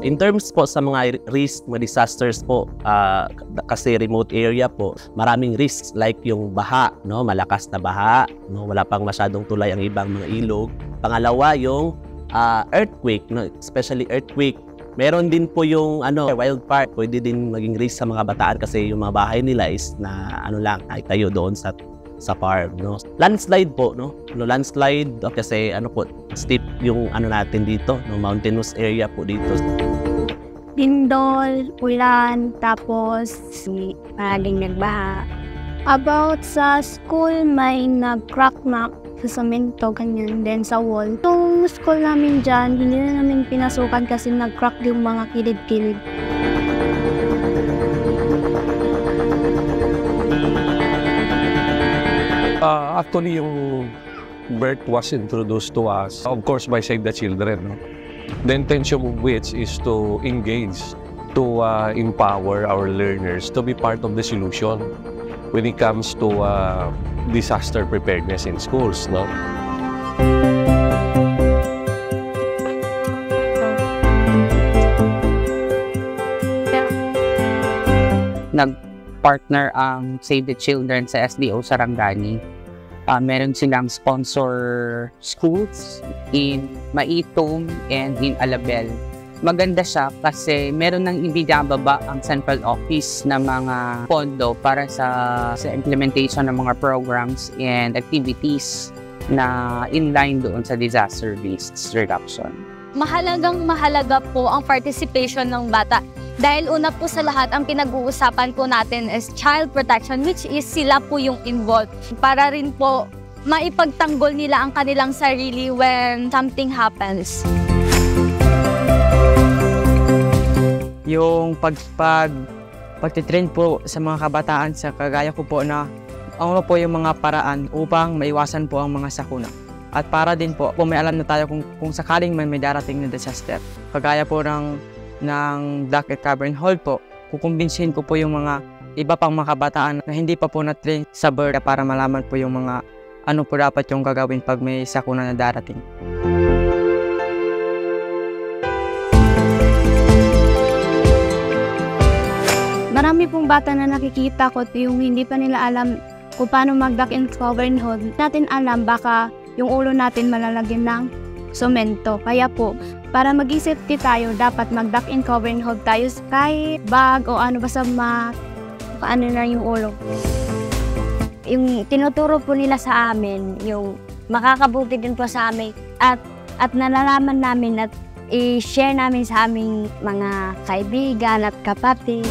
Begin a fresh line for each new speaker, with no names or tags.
In terms po sa mga risk, mga disasters po, kasi remote area po, maraming risks like yung baha, no? Malakas na baha, no? Wala pang masyadong tulay ang ibang mga ilog. Pangalawa, yung earthquake, no? Especially earthquake. Meron din po yung wildfire, pwede din maging risk sa mga bataan kasi yung mga bahay nila is na ay tayo doon sa farm, no. Landslide po, no. Landslide kasi po steep yung natin dito, no, mountainous area po dito.
Lindol, ulan, tapos maraming nagbaha. About sa school, may nag-crack na sa semento, ganyan, then sa wall. Yung school namin dyan, hindi na namin pinasukan kasi nag-crack yung mga kilid-kilid.
Actually, yung BERT was introduced to us, of course, by Save the Children. No? The intention of which is to engage, to empower our learners to be part of the solution when it comes to disaster preparedness in schools. No?
Nag-partner ang Save the Children sa SDO Sarangani. Meron silang sponsor schools in Maitom and in Alabel. Maganda siya kasi meron nang ibinababa ang central office ng mga pondo para sa implementation ng mga programs and activities na inline doon sa disaster risk reduction.
Mahalaga po ang participation ng bata. Dahil una po sa lahat, ang pinag-uusapan po natin is child protection, which is sila po yung involved. Para rin po maipagtanggol nila ang kanilang sarili when something happens.
Yung pagtitrain po sa mga kabataan sa kagaya ko po na ano po yung mga paraan upang maiwasan po ang mga sakuna. At para din po, may alam na tayo kung sakaling may darating na disaster. Kagaya po ng Black at Cavern Hall po, kukumbinsihin ko po yung mga iba pang mga kabataan na hindi pa po na-train sa BERT para malaman po yung mga ano po dapat yung gagawin pag may sakuna na darating.
Marami pong bata na nakikita ko yung hindi pa nila alam kung paano mag-duck and cover and hold. Natin alam baka yung ulo natin malalagyan ng semento. Kaya po, para mag-safety tayo, dapat mag-duck and cover and hold tayo kahit bag o ano basta paano na yung ulo. Yung tinuturo po nila sa amin, yung makakabuti din po sa amin at nalalaman namin at i-share namin sa aming mga kaibigan at kapatid.